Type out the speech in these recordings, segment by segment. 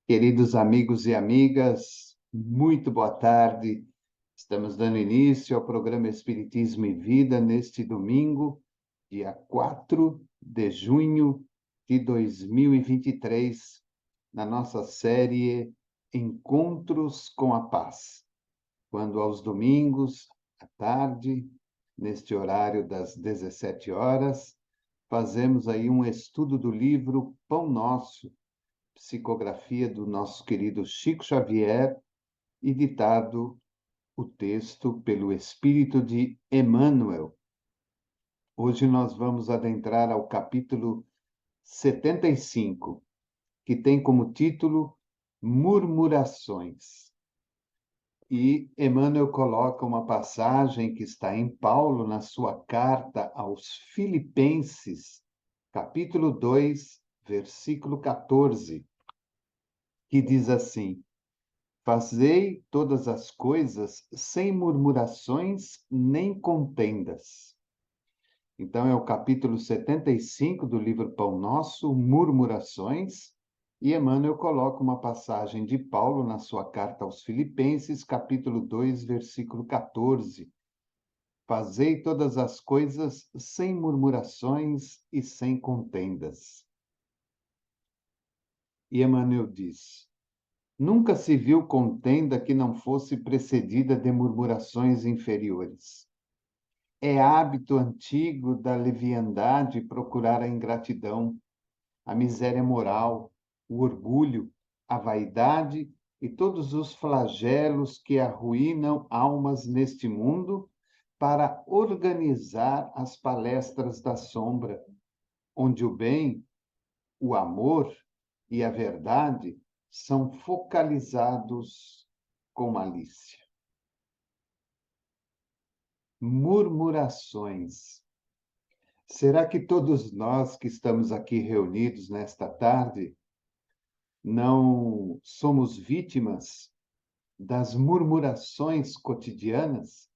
Queridos amigos e amigas, muito boa tarde. Estamos dando início ao programa Espiritismo e Vida neste domingo, dia 4 de junho de 2023, na nossa série Encontros com a Paz, quando aos domingos, à tarde, neste horário das 17 horas, fazemos aí um estudo do livro Pão Nosso, psicografia do nosso querido Chico Xavier e ditado o texto pelo Espírito de Emmanuel. Hoje nós vamos adentrar ao capítulo 75, que tem como título Murmurações. E Emmanuel coloca uma passagem que está em Paulo, na sua carta aos Filipenses, capítulo 2, versículo 14, que diz assim: Fazei todas as coisas sem murmurações nem contendas. Então, é o capítulo 75 do livro Pão Nosso, Murmurações, e Emmanuel coloca uma passagem de Paulo na sua carta aos Filipenses, capítulo 2, versículo 14. Fazei todas as coisas sem murmurações e sem contendas. E Emmanuel diz: Nunca se viu contenda que não fosse precedida de murmurações inferiores. É hábito antigo da leviandade procurar a ingratidão, a miséria moral, o orgulho, a vaidade e todos os flagelos que arruinam almas neste mundo para organizar as palestras da sombra, onde o bem, o amor e a verdade são focalizados com malícia. Murmurações. Será que todos nós que estamos aqui reunidos nesta tarde não somos vítimas das murmurações cotidianas?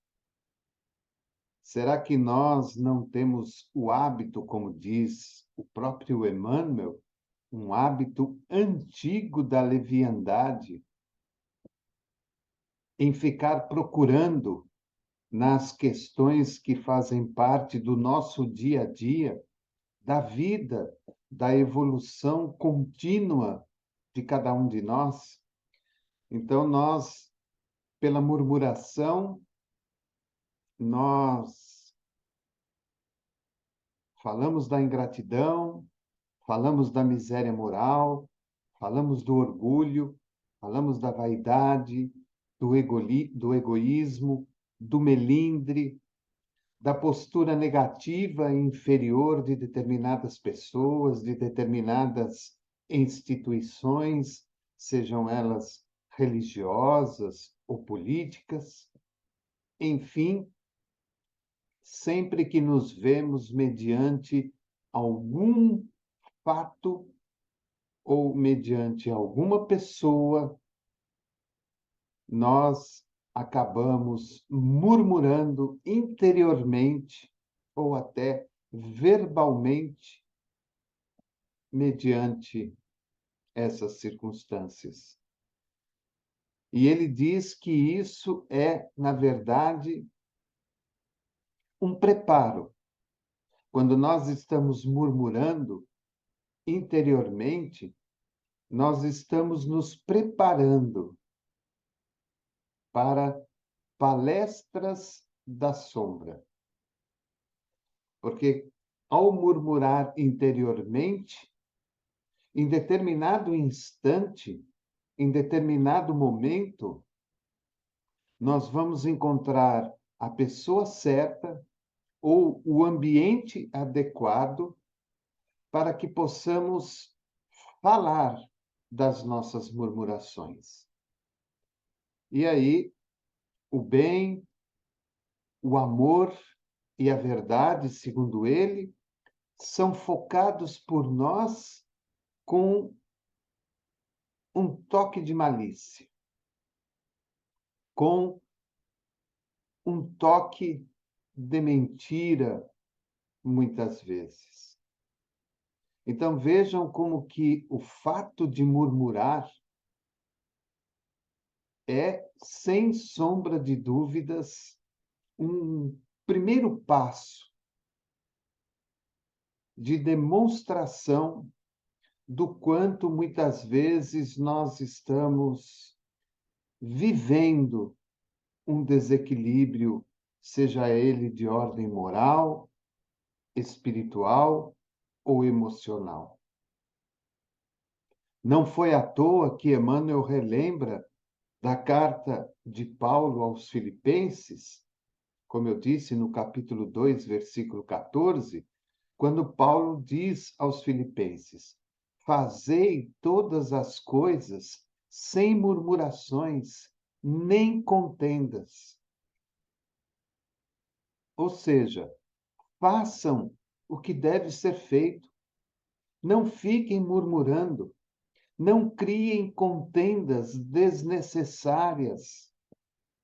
Será que nós não temos o hábito, como diz o próprio Emmanuel, um hábito antigo da leviandade, em ficar procurando nas questões que fazem parte do nosso dia a dia, da vida, da evolução contínua de cada um de nós? Então, nós, pela murmuração, nós falamos da ingratidão, falamos da miséria moral, falamos do orgulho, falamos da vaidade, do egoísmo, do melindre, da postura negativa e inferior de determinadas pessoas, de determinadas instituições, sejam elas religiosas ou políticas. Enfim, sempre que nos vemos mediante algum fato ou mediante alguma pessoa, nós acabamos murmurando interiormente ou até verbalmente mediante essas circunstâncias. E ele diz que isso é, na verdade, um preparo. Quando nós estamos murmurando interiormente, nós estamos nos preparando para palestras da sombra. Porque ao murmurar interiormente, em determinado instante, em determinado momento, nós vamos encontrar a pessoa certa ou o ambiente adequado para que possamos falar das nossas murmurações. E aí, o bem, o amor e a verdade, segundo ele, são focados por nós com um toque de malícia, com um toque de mentira, muitas vezes. Então vejam como que o fato de murmurar é, sem sombra de dúvidas, um primeiro passo de demonstração do quanto muitas vezes nós estamos vivendo um desequilíbrio, seja ele de ordem moral, espiritual ou emocional. Não foi à toa que Emmanuel relembra da carta de Paulo aos Filipenses, como eu disse no capítulo 2, versículo 14, quando Paulo diz aos Filipenses: fazei todas as coisas sem murmurações, nem contendas. Ou seja, façam o que deve ser feito. Não fiquem murmurando. Não criem contendas desnecessárias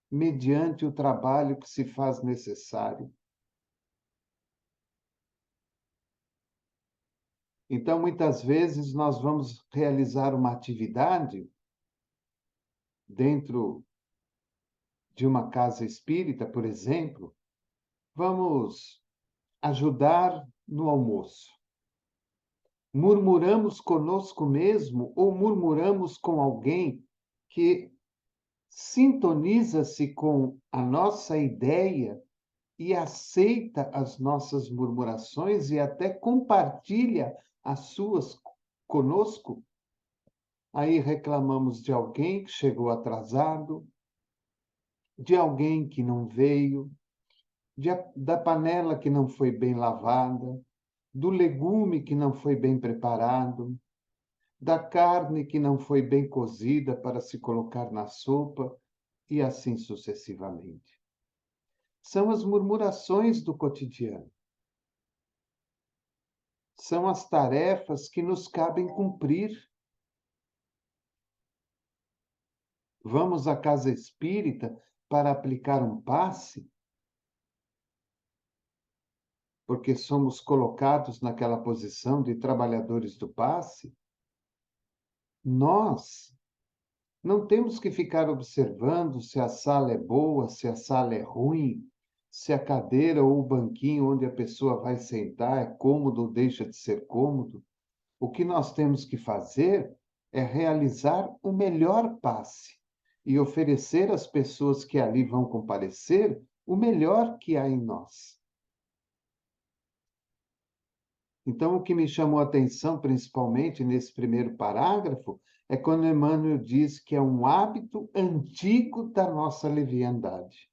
mediante o trabalho que se faz necessário. Então, muitas vezes, nós vamos realizar uma atividade dentro de uma casa espírita, por exemplo, vamos ajudar no almoço. Murmuramos conosco mesmo ou murmuramos com alguém que sintoniza-se com a nossa ideia e aceita as nossas murmurações e até compartilha as suas conosco. Aí reclamamos de alguém que chegou atrasado, de alguém que não veio, da panela que não foi bem lavada, do legume que não foi bem preparado, da carne que não foi bem cozida para se colocar na sopa, e assim sucessivamente. São as murmurações do cotidiano. São as tarefas que nos cabem cumprir. Vamos à casa espírita para aplicar um passe, porque somos colocados naquela posição de trabalhadores do passe. Nós não temos que ficar observando se a sala é boa, se a sala é ruim, se a cadeira ou o banquinho onde a pessoa vai sentar é cômodo ou deixa de ser cômodo. O que nós temos que fazer é realizar o melhor passe e oferecer às pessoas que ali vão comparecer o melhor que há em nós. Então, o que me chamou a atenção, principalmente nesse primeiro parágrafo, é quando Emmanuel diz que é um hábito antigo da nossa leviandade.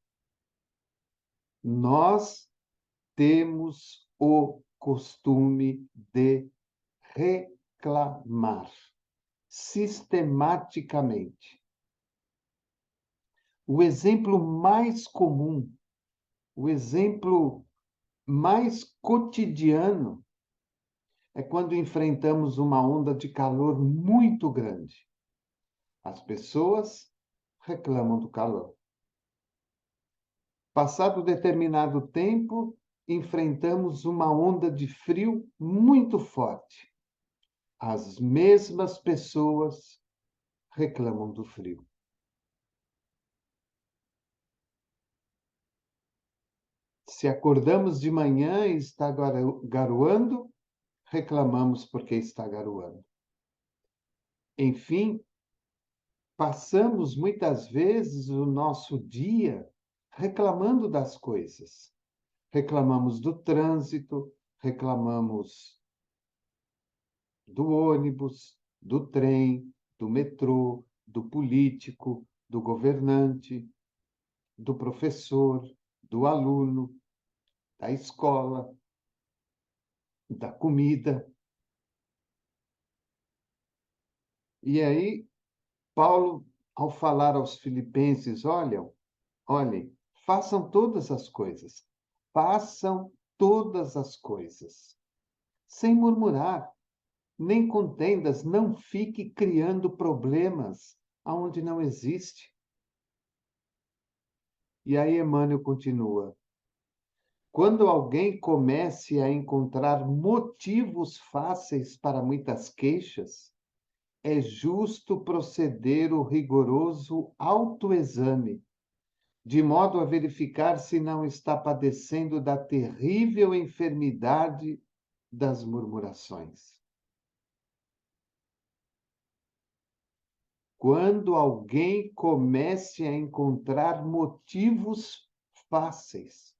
Nós temos o costume de reclamar sistematicamente. O exemplo mais comum, o exemplo mais cotidiano é quando enfrentamos uma onda de calor muito grande. As pessoas reclamam do calor. Passado determinado tempo, enfrentamos uma onda de frio muito forte. As mesmas pessoas reclamam do frio. Se acordamos de manhã e está garoando, reclamamos porque está garoando. Enfim, passamos muitas vezes o nosso dia reclamando das coisas. Reclamamos do trânsito, reclamamos do ônibus, do trem, do metrô, do político, do governante, do professor, do aluno, da escola, da comida. E aí, Paulo, ao falar aos filipenses, olhem, façam todas as coisas, façam todas as coisas, sem murmurar, nem contendas, não fique criando problemas aonde não existe. E aí Emmanuel continua: quando alguém comece a encontrar motivos fáceis para muitas queixas, é justo proceder o rigoroso autoexame, de modo a verificar se não está padecendo da terrível enfermidade das murmurações. Quando alguém comece a encontrar motivos fáceis,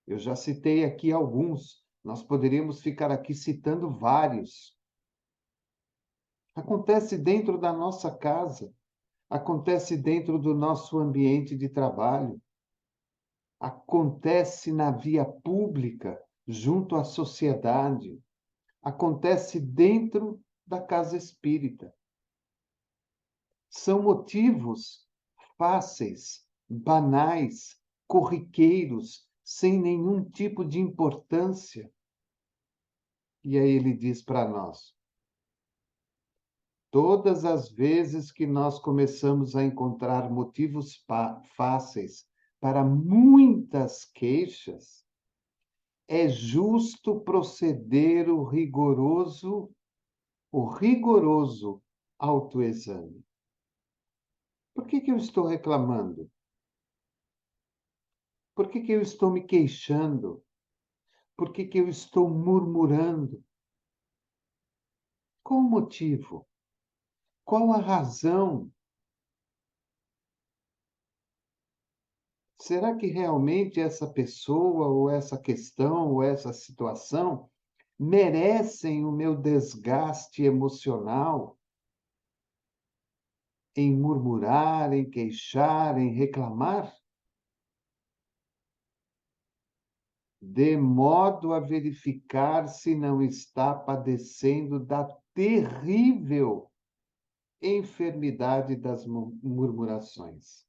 eu já citei aqui alguns, nós poderíamos ficar aqui citando vários. Acontece dentro da nossa casa, acontece dentro do nosso ambiente de trabalho, acontece na via pública, junto à sociedade, acontece dentro da casa espírita. São motivos fáceis, banais, corriqueiros, sem nenhum tipo de importância. E aí ele diz para nós: todas as vezes que nós começamos a encontrar motivos fáceis para muitas queixas, é justo proceder o rigoroso autoexame. Por que eu estou reclamando? Por que eu estou me queixando? Por que eu estou murmurando? Qual o motivo? Qual a razão? Será que realmente essa pessoa, ou essa questão, ou essa situação merecem o meu desgaste emocional em murmurar, em queixar, em reclamar? De modo a verificar se não está padecendo da terrível enfermidade das murmurações.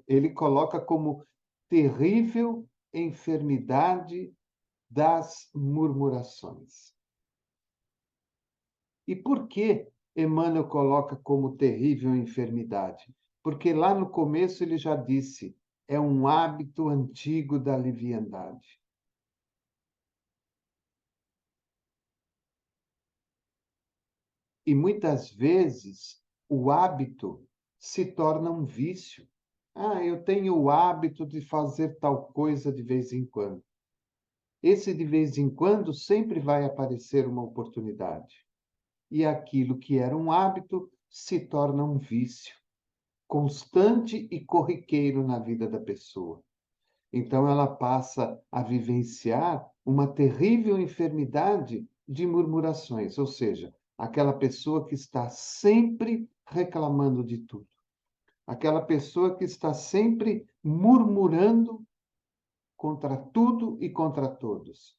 Ele coloca como terrível enfermidade das murmurações. E por que Emmanuel coloca como terrível enfermidade? Porque lá no começo ele já disse, é um hábito antigo da leviandade. E muitas vezes o hábito se torna um vício. Ah, eu tenho o hábito de fazer tal coisa de vez em quando. Esse de vez em quando sempre vai aparecer uma oportunidade. E aquilo que era um hábito se torna um vício, constante e corriqueiro na vida da pessoa. Então ela passa a vivenciar uma terrível enfermidade de murmurações, ou seja, aquela pessoa que está sempre reclamando de tudo, aquela pessoa que está sempre murmurando contra tudo e contra todos,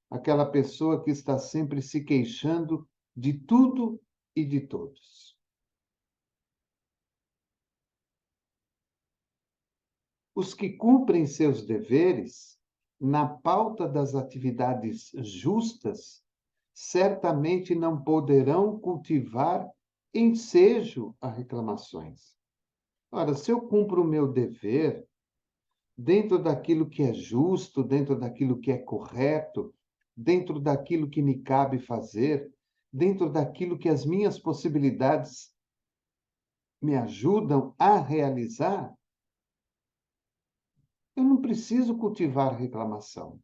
aquela pessoa que está sempre se queixando de tudo e de todos. Os que cumprem seus deveres na pauta das atividades justas, certamente não poderão cultivar ensejo a reclamações. Ora, se eu cumpro o meu dever dentro daquilo que é justo, dentro daquilo que é correto, dentro daquilo que me cabe fazer, dentro daquilo que as minhas possibilidades me ajudam a realizar, eu não preciso cultivar reclamação.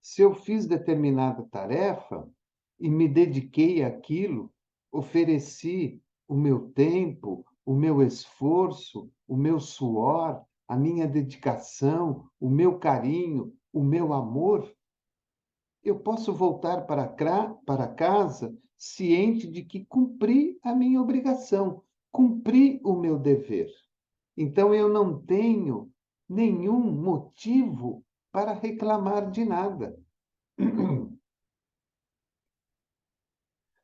Se eu fiz determinada tarefa e me dediquei àquilo, ofereci o meu tempo, o meu esforço, o meu suor, a minha dedicação, o meu carinho, o meu amor, eu posso voltar para casa ciente de que cumpri a minha obrigação, cumpri o meu dever. Então eu não tenho nenhum motivo para reclamar de nada.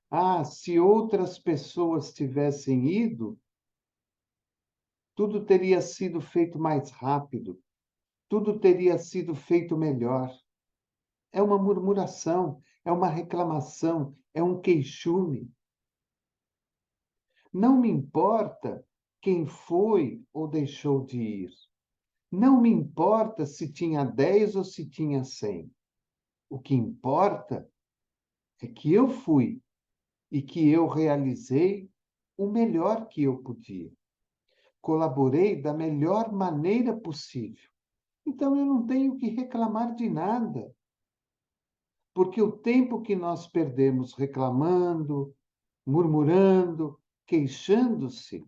Ah, se outras pessoas tivessem ido, tudo teria sido feito mais rápido, tudo teria sido feito melhor. É uma murmuração, é uma reclamação, é um queixume. Não me importa quem foi ou deixou de ir. Não me importa se tinha 10 ou se tinha 100. O que importa é que eu fui e que eu realizei o melhor que eu podia. Colaborei da melhor maneira possível. Então eu não tenho que reclamar de nada, porque o tempo que nós perdemos reclamando, murmurando, queixando-se,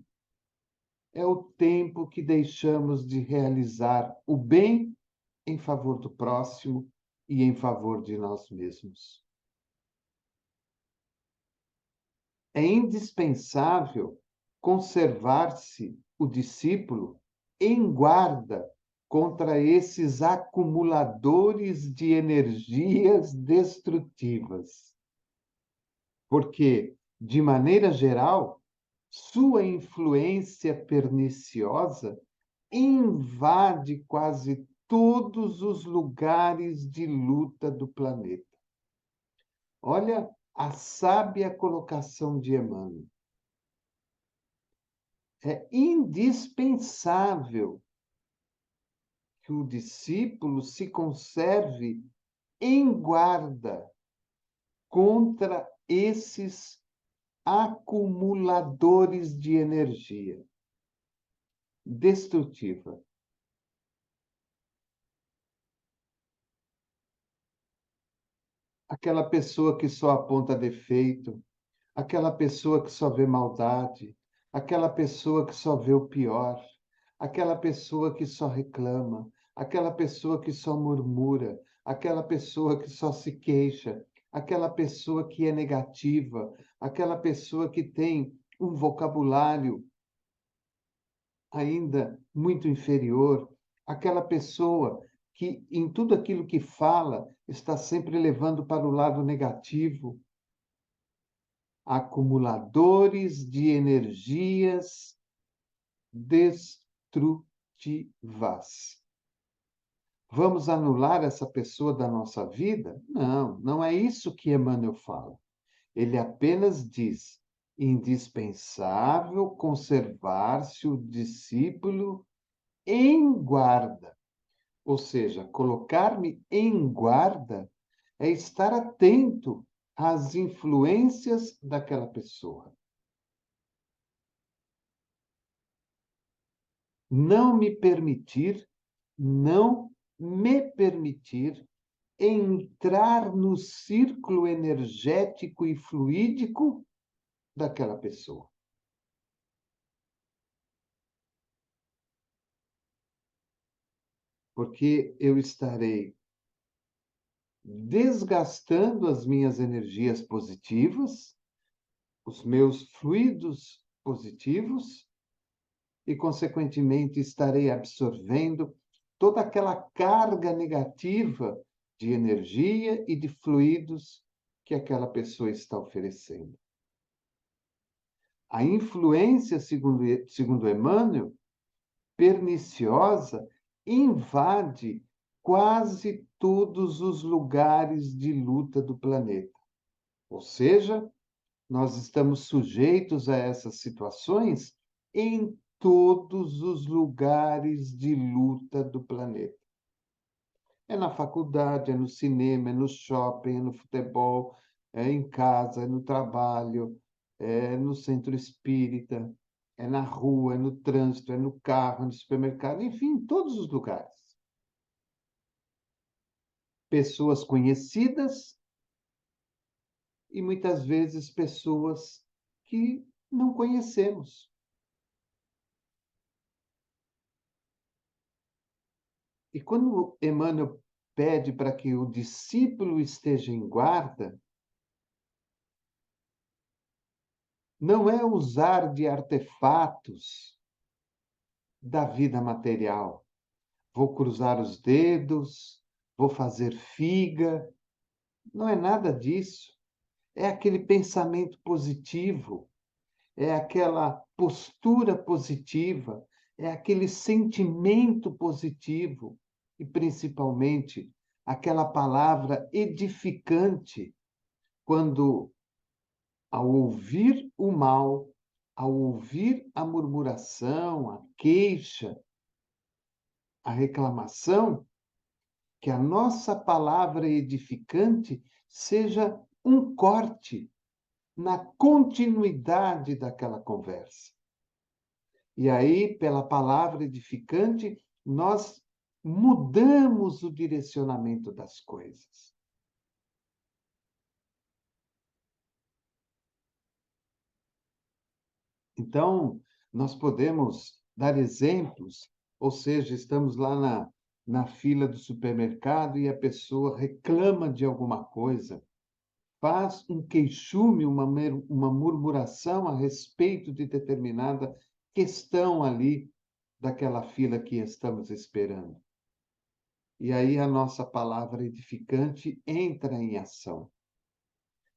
é o tempo que deixamos de realizar o bem em favor do próximo e em favor de nós mesmos. É indispensável conservar-se o discípulo em guarda contra esses acumuladores de energias destrutivas, porque, de maneira geral, sua influência perniciosa invade quase todos os lugares de luta do planeta. Olha a sábia colocação de Emmanuel. É indispensável que o discípulo se conserve em guarda contra esses acumuladores de energia destrutiva. Aquela pessoa que só aponta defeito, aquela pessoa que só vê maldade, aquela pessoa que só vê o pior, aquela pessoa que só reclama, aquela pessoa que só murmura, aquela pessoa que só se queixa, aquela pessoa que é negativa, aquela pessoa que tem um vocabulário ainda muito inferior, aquela pessoa que em tudo aquilo que fala está sempre levando para o lado negativo, acumuladores de energias destrutivas. Vamos anular essa pessoa da nossa vida? Não, não é isso que Emmanuel fala. Ele apenas diz: indispensável conservar-se o discípulo em guarda. Ou seja, colocar-me em guarda é estar atento às influências daquela pessoa. Não me permitir, não me permitir entrar no círculo energético e fluídico daquela pessoa. Porque eu estarei desgastando as minhas energias positivas, os meus fluidos positivos, e, consequentemente, estarei absorvendo toda aquela carga negativa de energia e de fluidos que aquela pessoa está oferecendo. A influência, segundo Emmanuel, perniciosa, invade quase todos os lugares de luta do planeta. Ou seja, nós estamos sujeitos a essas situações em todos os lugares de luta do planeta. É na faculdade, é no cinema, é no shopping, é no futebol, é em casa, é no trabalho, é no centro espírita, é na rua, é no trânsito, é no carro, é no supermercado, enfim, em todos os lugares. Pessoas conhecidas e muitas vezes pessoas que não conhecemos. E quando Emmanuel pede para que o discípulo esteja em guarda, não é usar de artefatos da vida material. Vou cruzar os dedos, vou fazer figa. Não é nada disso. É aquele pensamento positivo, é aquela postura positiva, é aquele sentimento positivo e, principalmente, aquela palavra edificante quando, ao ouvir o mal, ao ouvir a murmuração, a queixa, a reclamação, que a nossa palavra edificante seja um corte na continuidade daquela conversa. E aí, pela palavra edificante, nós mudamos o direcionamento das coisas. Então, nós podemos dar exemplos, ou seja, estamos lá na fila do supermercado e a pessoa reclama de alguma coisa, faz um queixume, uma murmuração a respeito de determinada questão ali daquela fila que estamos esperando. E aí a nossa palavra edificante entra em ação.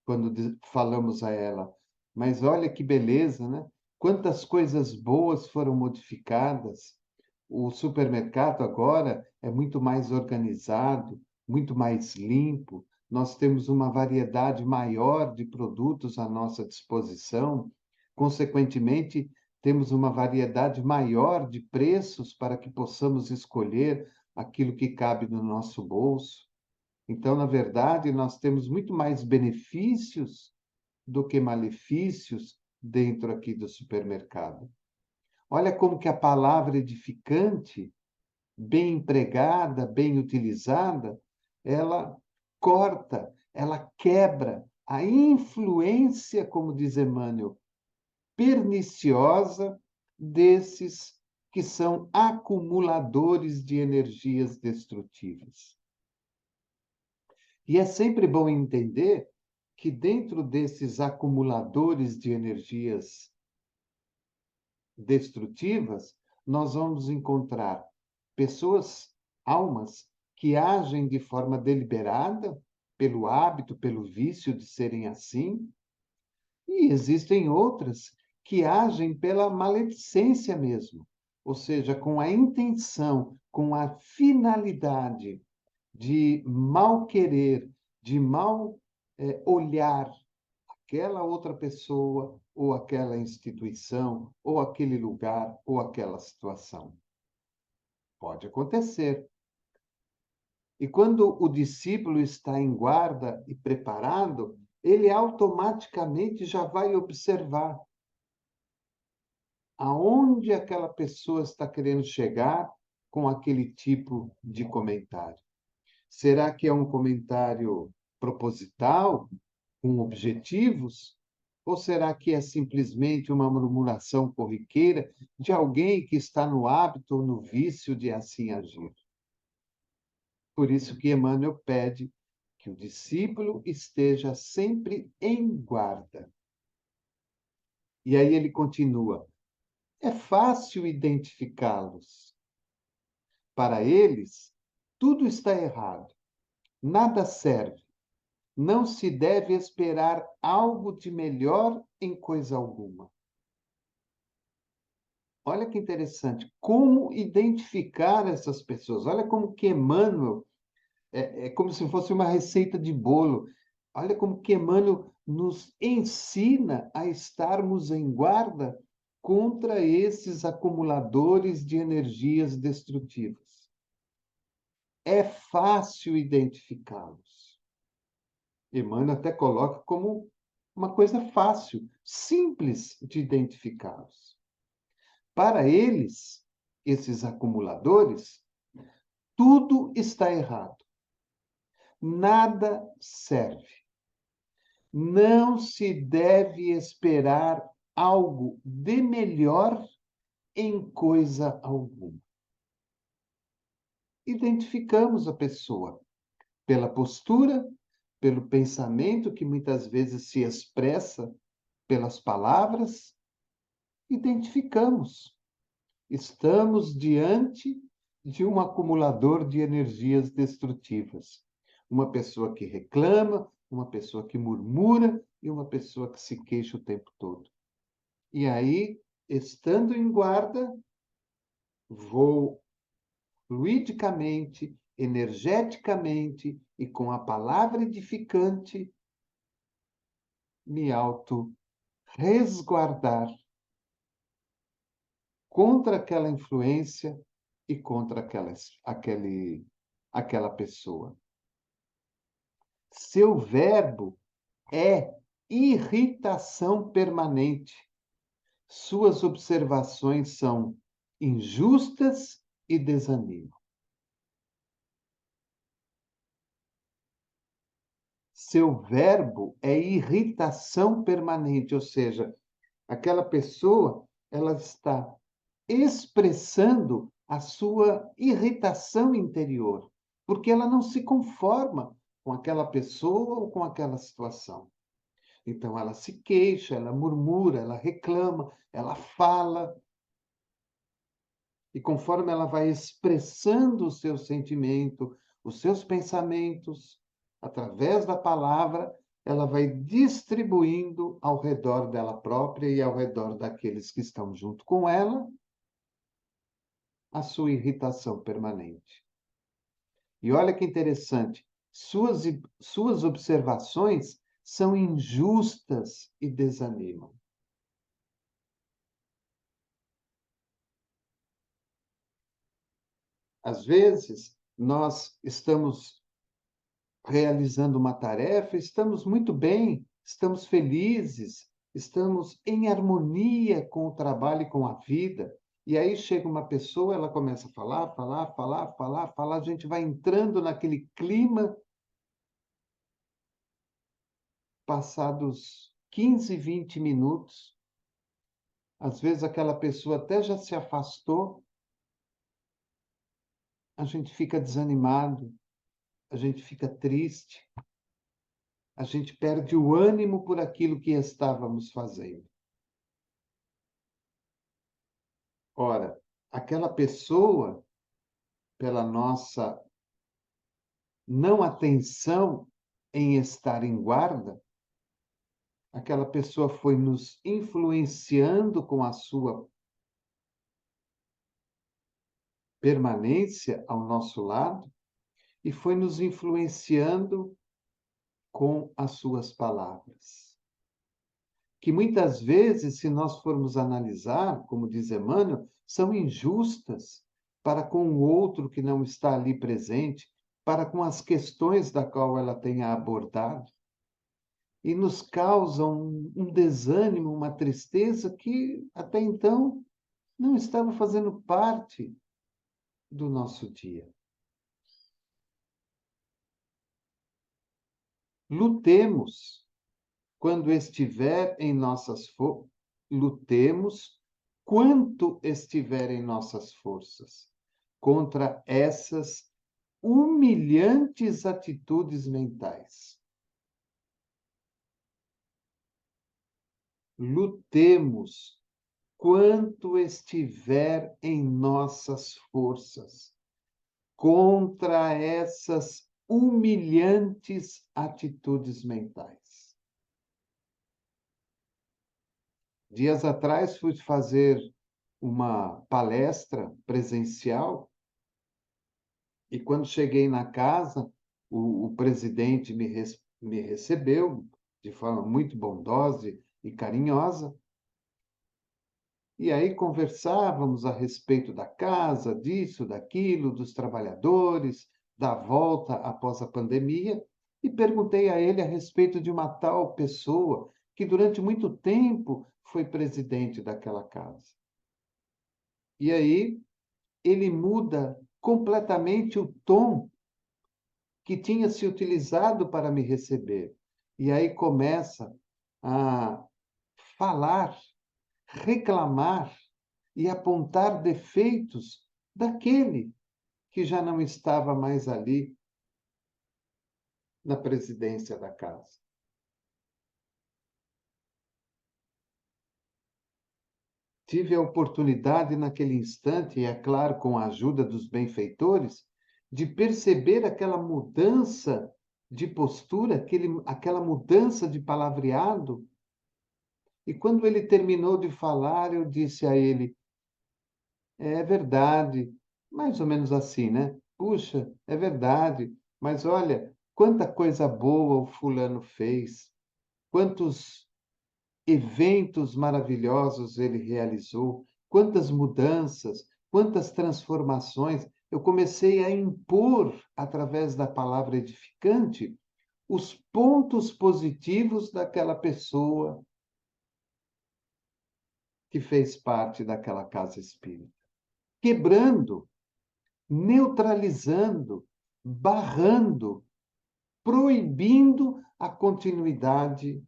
Quando falamos a ela, mas olha que beleza, né? Quantas coisas boas foram modificadas. O supermercado agora é muito mais organizado, muito mais limpo. Nós temos uma variedade maior de produtos à nossa disposição. Consequentemente, temos uma variedade maior de preços para que possamos escolher aquilo que cabe no nosso bolso. Então, na verdade, nós temos muito mais benefícios do que malefícios dentro aqui do supermercado. Olha como que a palavra edificante, bem empregada, bem utilizada, ela corta, ela quebra a influência, como diz Emmanuel, perniciosa desses que são acumuladores de energias destrutivas. E é sempre bom entender que dentro desses acumuladores de energias destrutivas, nós vamos encontrar pessoas, almas, que agem de forma deliberada, pelo hábito, pelo vício de serem assim, e existem outras que agem pela maledicência mesmo, ou seja, com a intenção, com a finalidade de mal querer, de mal olhar aquela outra pessoa, ou aquela instituição, ou aquele lugar, ou aquela situação. Pode acontecer. E quando o discípulo está em guarda e preparado, ele automaticamente já vai observar aonde aquela pessoa está querendo chegar com aquele tipo de comentário. Será que é um comentário proposital, com objetivos? Ou será que é simplesmente uma murmuração corriqueira de alguém que está no hábito ou no vício de assim agir? Por isso que Emmanuel pede que o discípulo esteja sempre em guarda. E aí ele continua: é fácil identificá-los. Para eles, tudo está errado, nada serve. Não se deve esperar algo de melhor em coisa alguma. Olha que interessante, como identificar essas pessoas. Olha como que Emmanuel, é como se fosse uma receita de bolo. Olha como que Emmanuel nos ensina a estarmos em guarda contra esses acumuladores de energias destrutivas. É fácil identificá-los. Emmanuel até coloca como uma coisa fácil, simples de identificá-los. Para eles, esses acumuladores, tudo está errado. Nada serve. Não se deve esperar algo de melhor em coisa alguma. Identificamos a pessoa pela postura, pelo pensamento que muitas vezes se expressa pelas palavras, identificamos. Estamos diante de um acumulador de energias destrutivas. Uma pessoa que reclama, uma pessoa que murmura e uma pessoa que se queixa o tempo todo. E aí, estando em guarda, vou fluidicamente, energeticamente e com a palavra edificante me auto-resguardar contra aquela influência e contra aquela pessoa. Seu verbo é irritação permanente. Suas observações são injustas e desanimam. Seu verbo é irritação permanente, ou seja, aquela pessoa, ela está expressando a sua irritação interior, porque ela não se conforma com aquela pessoa ou com aquela situação. Então ela se queixa, ela murmura, ela reclama, ela fala. E conforme ela vai expressando o seu sentimento, os seus pensamentos, através da palavra, ela vai distribuindo ao redor dela própria e ao redor daqueles que estão junto com ela a sua irritação permanente. E olha que interessante, suas observações são injustas e desanimam. Às vezes, nós estamos realizando uma tarefa, estamos muito bem, estamos felizes, estamos em harmonia com o trabalho e com a vida. E aí chega uma pessoa, ela começa a falar, a gente vai entrando naquele clima. Passados 15, 20 minutos, às vezes aquela pessoa até já se afastou, a gente fica desanimado, a gente fica triste, a gente perde o ânimo por aquilo que estávamos fazendo. Ora, aquela pessoa, pela nossa não atenção em estar em guarda, aquela pessoa foi nos influenciando com a sua permanência ao nosso lado e foi nos influenciando com as suas palavras. Que muitas vezes, se nós formos analisar, como diz Emmanuel, são injustas para com o outro que não está ali presente, para com as questões da qual ela tenha abordado, e nos causam um desânimo, uma tristeza que até então não estava fazendo parte do nosso dia. Lutemos quando estiver em lutemos quanto estiver em nossas forças contra essas humilhantes atitudes mentais. Lutemos quanto estiver em nossas forças contra essas humilhantes atitudes mentais. Dias atrás fui fazer uma palestra presencial e quando cheguei na casa, o presidente me recebeu de forma muito bondosa e carinhosa. E aí conversávamos a respeito da casa, disso, daquilo, dos trabalhadores, da volta após a pandemia, e perguntei a ele a respeito de uma tal pessoa que durante muito tempo foi presidente daquela casa. E aí ele muda completamente o tom que tinha se utilizado para me receber. E aí começa a falar, reclamar e apontar defeitos daquele que já não estava mais ali na presidência da casa. Tive a oportunidade naquele instante, e é claro, com a ajuda dos benfeitores, de perceber aquela mudança de postura, aquela mudança de palavreado. E quando ele terminou de falar, eu disse a ele: é verdade, mais ou menos assim, né? Puxa, é verdade, mas olha, quanta coisa boa o fulano fez, quantos eventos maravilhosos ele realizou, quantas mudanças, quantas transformações. Eu comecei a impor, através da palavra edificante, os pontos positivos daquela pessoa que fez parte daquela casa espírita, quebrando, neutralizando, barrando, proibindo a continuidade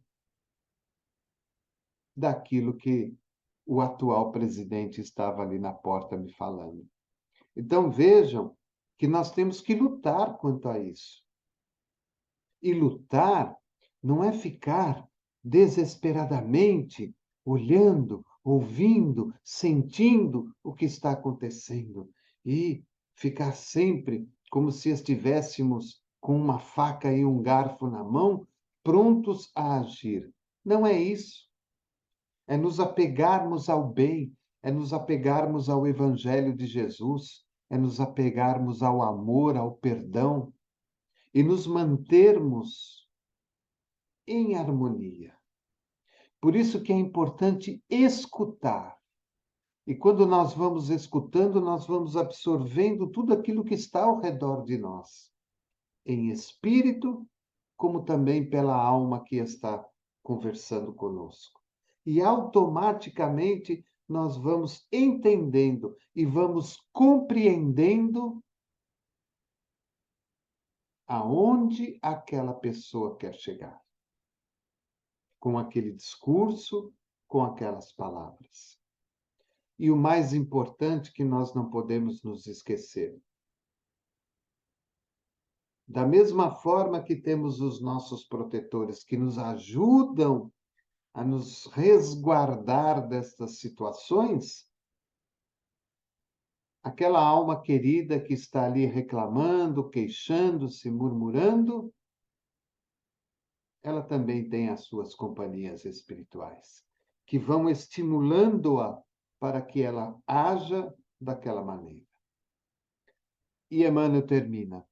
daquilo que o atual presidente estava ali na porta me falando. Então vejam que nós temos que lutar quanto a isso. E lutar não é ficar desesperadamente olhando, ouvindo, sentindo o que está acontecendo e ficar sempre como se estivéssemos com uma faca e um garfo na mão, prontos a agir. Não é isso. É nos apegarmos ao bem, é nos apegarmos ao Evangelho de Jesus, é nos apegarmos ao amor, ao perdão e nos mantermos em harmonia. Por isso que é importante escutar. E quando nós vamos escutando, nós vamos absorvendo tudo aquilo que está ao redor de nós, em espírito, como também pela alma que está conversando conosco. E automaticamente nós vamos entendendo e vamos compreendendo aonde aquela pessoa quer chegar, com aquele discurso, com aquelas palavras. E o mais importante que nós não podemos nos esquecer. Da mesma forma que temos os nossos protetores que nos ajudam a nos resguardar destas situações, aquela alma querida que está ali reclamando, queixando-se, murmurando, ela também tem as suas companhias espirituais, que vão estimulando-a para que ela haja daquela maneira. E Emmanuel termina: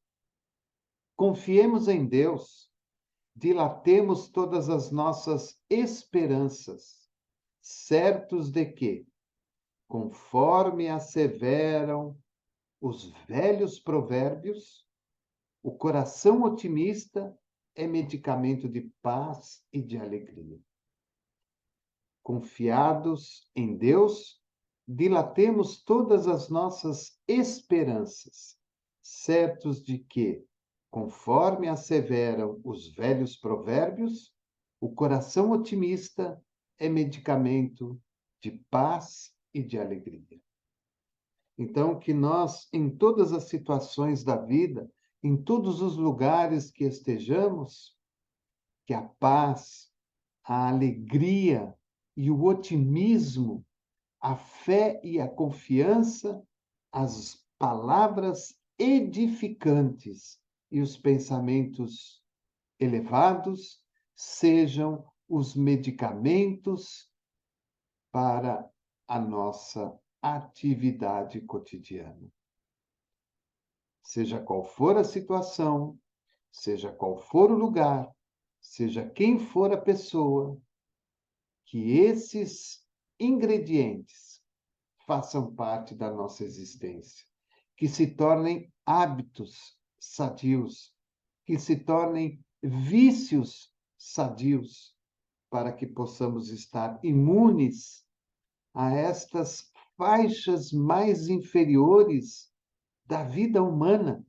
confiemos em Deus, dilatemos todas as nossas esperanças, certos de que, conforme asseveram os velhos provérbios, o coração otimista é medicamento de paz e de alegria. Confiados em Deus, dilatemos todas as nossas esperanças, certos de que, conforme asseveram os velhos provérbios, o coração otimista é medicamento de paz e de alegria. Então, que nós, em todas as situações da vida, em todos os lugares que estejamos, que a paz, a alegria e o otimismo, a fé e a confiança, as palavras edificantes e os pensamentos elevados sejam os medicamentos para a nossa atividade cotidiana. Seja qual for a situação, seja qual for o lugar, seja quem for a pessoa, que esses ingredientes façam parte da nossa existência, que se tornem hábitos sadios, que se tornem vícios sadios, para que possamos estar imunes a estas faixas mais inferiores da vida humana,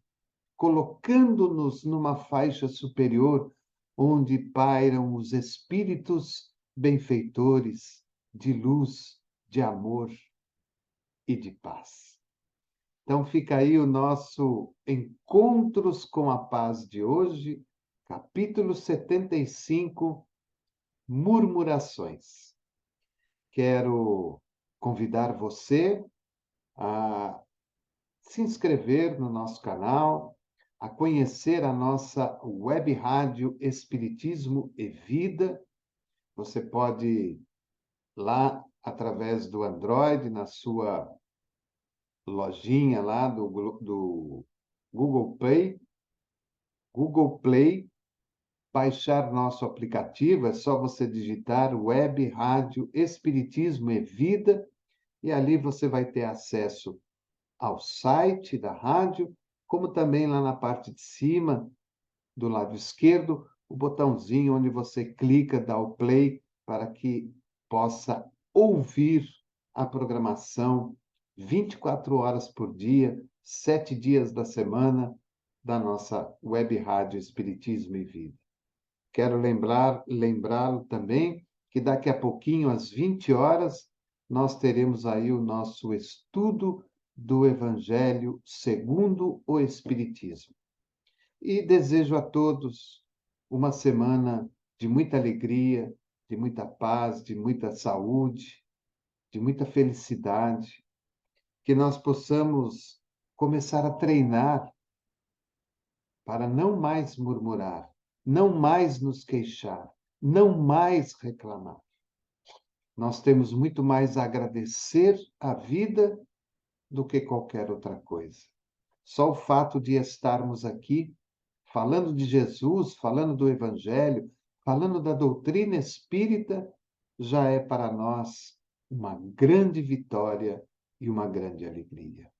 colocando-nos numa faixa superior, onde pairam os espíritos benfeitores de luz, de amor e de paz. Então fica aí o nosso Encontros com a Paz de hoje, capítulo 75, Murmurações. Quero convidar você a se inscrever no nosso canal, a conhecer a nossa web rádio Espiritismo e Vida. Você pode lá através do Android, na sua lojinha lá do Google Play, baixar nosso aplicativo. É só você digitar Web Rádio Espiritismo e Vida, e ali você vai ter acesso ao site da rádio, como também lá na parte de cima, do lado esquerdo, o botãozinho onde você clica, dá o play, para que possa ouvir a programação 24 horas por dia, 7 dias da semana, da nossa web rádio Espiritismo e Vida. Quero lembrá-lo também que daqui a pouquinho, às 20 horas, nós teremos aí o nosso estudo do Evangelho segundo o Espiritismo. E desejo a todos uma semana de muita alegria, de muita paz, de muita saúde, de muita felicidade, que nós possamos começar a treinar para não mais murmurar, não mais nos queixar, não mais reclamar. Nós temos muito mais a agradecer à vida do que qualquer outra coisa. Só o fato de estarmos aqui falando de Jesus, falando do Evangelho, falando da doutrina espírita, já é para nós uma grande vitória e uma grande alegria.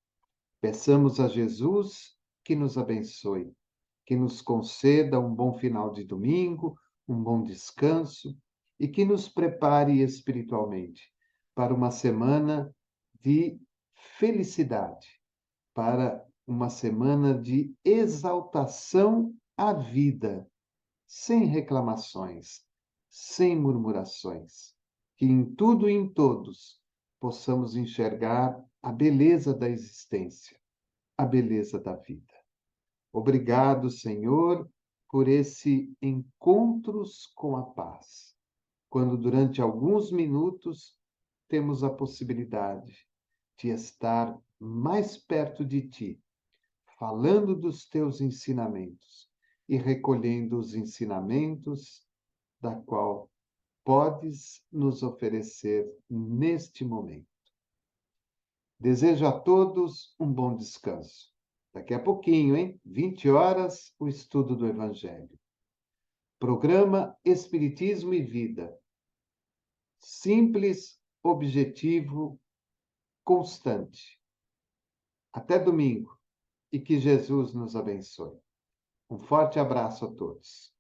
Peçamos a Jesus que nos abençoe, que nos conceda um bom final de domingo, um bom descanso e que nos prepare espiritualmente para uma semana de felicidade, para uma semana de exaltação à vida, sem reclamações, sem murmurações. Que em tudo e em todos possamos enxergar a beleza da existência, a beleza da vida. Obrigado, Senhor, por esse encontros com a paz, quando durante alguns minutos temos a possibilidade de estar mais perto de Ti, falando dos Teus ensinamentos e recolhendo os ensinamentos da qual podes nos oferecer neste momento. Desejo a todos um bom descanso. Daqui a pouquinho, hein? 20 horas, o estudo do Evangelho. Programa Espiritismo e Vida. Simples, objetivo, constante. Até domingo e que Jesus nos abençoe. Um forte abraço a todos.